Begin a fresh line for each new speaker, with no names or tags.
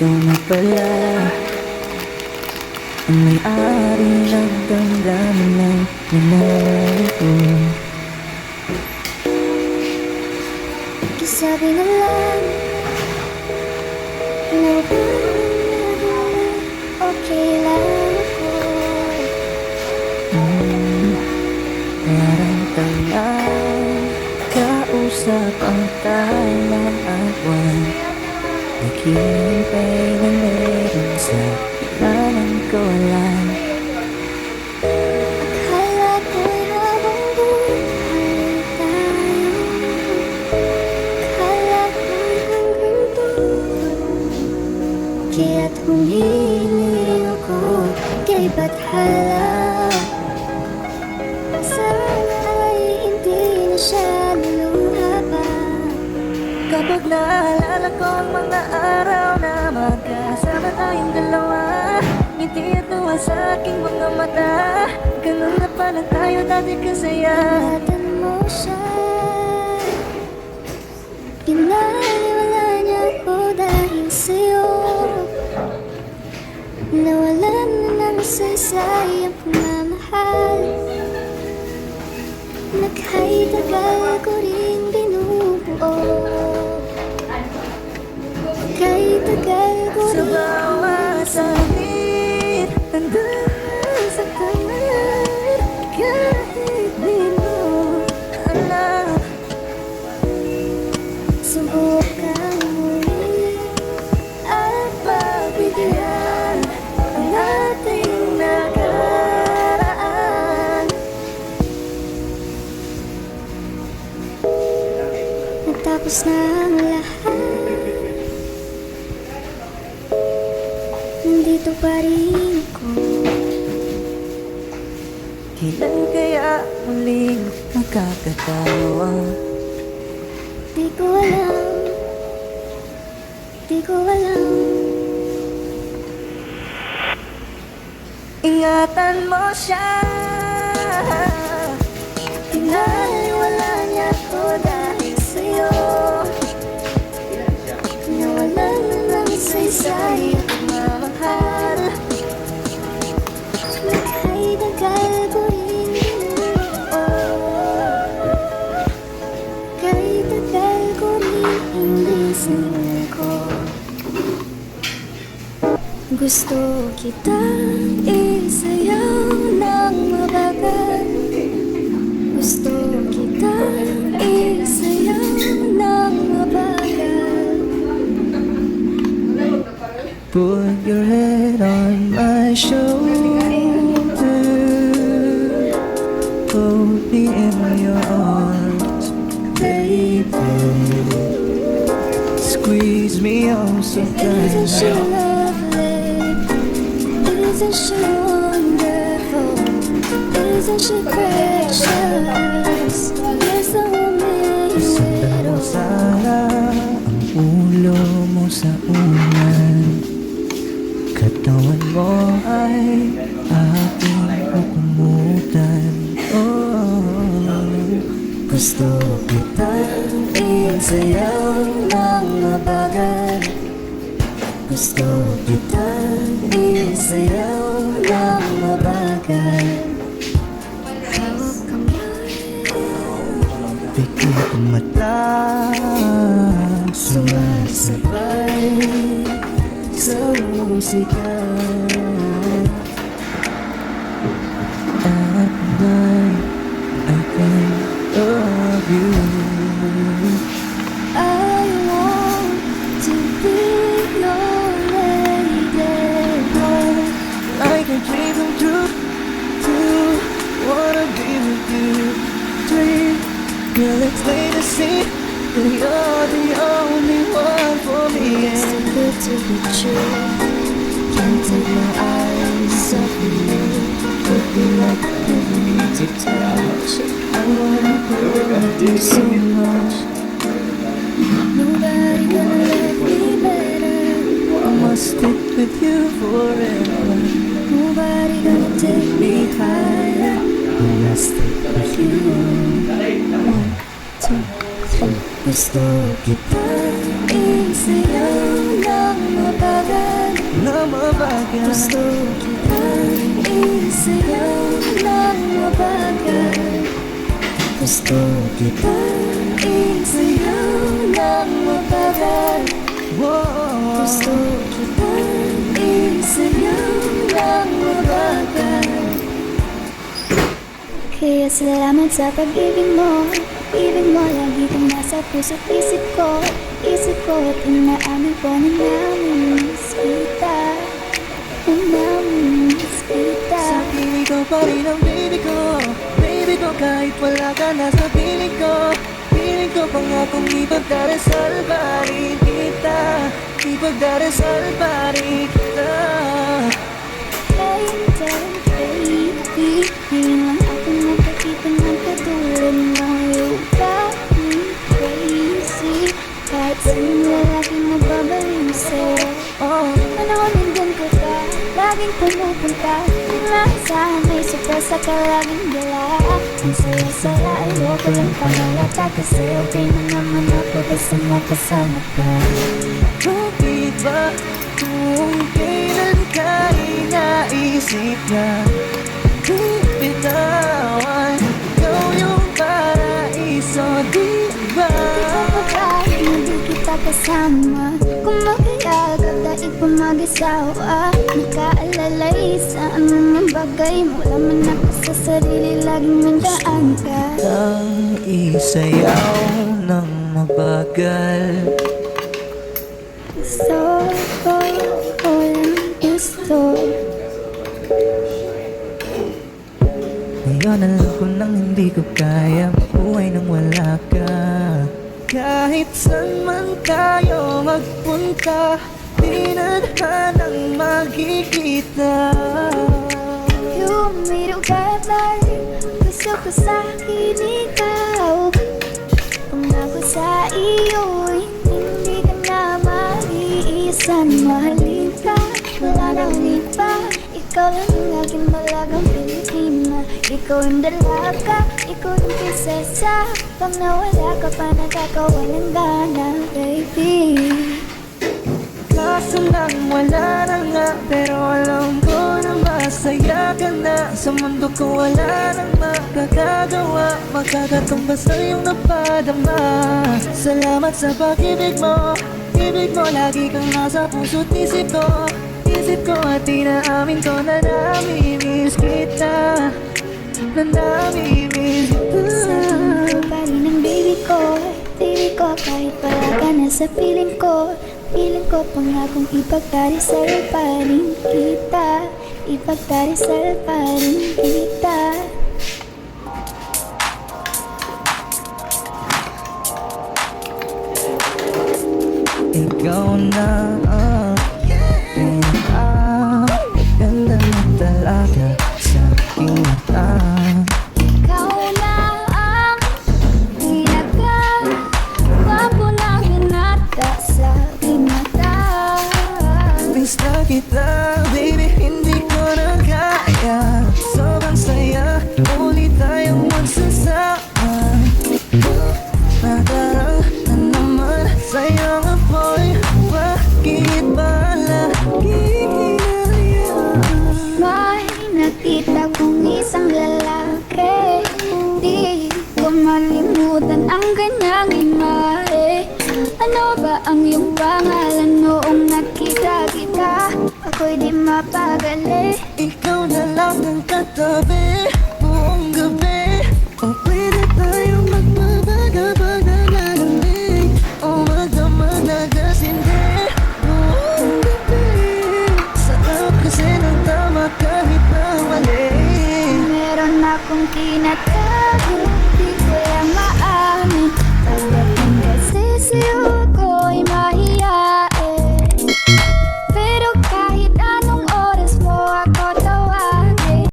ikaw na pala ang may-ari ng damdamin ng minahal ko.
Sabi na lang na okay lang ako.
Parang tanga kausap ang talaawan, naghihintay na meron sa ilalim ko lang.
Akala ko'y habang buhay tayo, akala ko'y hanggang dulo, kaya't humili ako kay Bathala. Sana ay hindi na siya luluha pa.
Kapag naalala ko ang mga araw na magkasama tayong dalawa, ngiti at tuwa sa aking mga mata, ganun na pala tayo dati kasaya.
Ingatan mo siya, pinaniwala niya ako dahil sa'yo. Nawalan na ng saysay ang pagmamahal, nagha'y tagal ko rin binubuo, kay tagal ko
Sa
rin
bawat sakit, hanggang sa kanan, kahit di mo alam,
subukan muli at pagbigyan ang ating nakaraan. Natapos na ang lahat, nandito pa rin ako.
kailan kaya muling magkakatawa?
Di ko alam, di ko alam.
Ingatan mo siya,
Pinaniwala niya ako dahil sa'yo. Nawalan na ng saysay at pagmamahal, nagha'y tagal ko rin binubuo, kay tagal ko rin inisin ko. Gusto kitang isayaw ng mabagal, gusto kitang isayaw ng mabagal.
put your head on my shoulder, hold me in your arms, baby, squeeze me oh so
Isn't she
tight.
lovely? Isn't she wonderful? Isn't she precious? Yes, I will make
Sundan
it
mo
all.
sana ang ulo mo sa unan, katawan mo ay aking kukumutan. Oh,
Gusto kitang isayaw ng mabagal, gusto kitang isayaw ng mabagal. Hawak kamay,
pikit ang mata,
sumasabay sa musika.
at night I think of you.
I want to be your lady.
Like a dream come true, two, wanna be with you, three, girl let's lay the scene, you're the only one for me.
It's too good to be true. Can't take my eyes off of you. Could be like heaven to touch. I wanna do so much. Nobody gonna love me better.
I must stick with you forever.
Nobody gonna take me higher.
I must stick with you.
1, 2, 3. Gusto kita isayaw ng mabagal.
mabagal.
Gusto kitang isayaw ng mabagal. Gusto kitang isayaw ng mabagal. Gusto kitang isayaw ng mabagal. Kaya salamat sa pag-ibig mo. Ibig mo lagi kang nasa puso't isip ko. Isip ko at inaamin ko na namimiss kita. Na namimiss kita.
Sa piling ko pa rin ang baby ko. Baby ko kahit wala ka na sa piling ko. Piling ko pangakong ipagdarasal pa rin kita. Ipagdarasal pa rin kita.
Baby, ngayon lang ako nakakita ng katulad mo. You got me crazy. Kahit sa'yo laging nagbabaliw sa'yo. Panahon nandyan ka pa, laging pumupunta. Inaasahan may sorpresa ka laging dala. Ang saya-saya ayoko lang pangalata. Kasi okay na naman ako basta makasama ka.
Bakit ba kung kailan ka inaisip na bibitawan? Ikaw yung paraiso, di ba?
Di ko makain, hindi kita kasama. Kung makiyagap, daig pa mag-isawa. Nakaalalay sa anong bagay. Wala man ako sa sarili, laging nandaan ka.
Ang isayaw ng mabagal.
Gusto ko, walang gusto.
Ngayon alam ko nang hindi ko kaya buhay nang wala ka. Kahit saan man tayo magpunta, di na tanang magkikita.
Humiro ka darling, gusto ko sa'kin ikaw. Pangako sa iyo, hindi ka na mag-iisan. Mahalin ka, wala nang iba. Ikaw lang yung aking malagang Pilipina. Ikaw yung dalaga, ikaw yung prinsesa. Pag nawala ka pa, nakakawalang gana, baby.
Kaso lang wala na nga, pero alam ko na masaya ka na. Sa mundo ko wala nang makakagawa, makakatumbas na yung napadama. Salamat sa pag-ibig mo. Ibig mo lagi kang nasa puso't isip ko. Isip ko at inaamin ko na namimiss kita. Na namimiss kita.
Sa tingin ko pa rin ang baby ko. Baby ko kahit wala ka na sa piling ko. Piling ko pangakong ipagdarisal pa rin kita. Ipagdarisal pa rin kita.
Ikaw na ganda na talaga sa aking mata.
Ikaw na ang pinaka-gwapo na binata sa aking mata.
Miss na kita, baby, hindi ko na kaya. Sobrang saya, uli tayong magsasama. Nadarang na naman sa'yong apoy. Bakit ba lagi kinaya?
May nakita kong isang lalaki. Di ko malimutan ang kanyang imahe. Ano ba ang iyong pangalan noong nakita kita? Ako'y di mapagali.
Ikaw na lang ang katabi.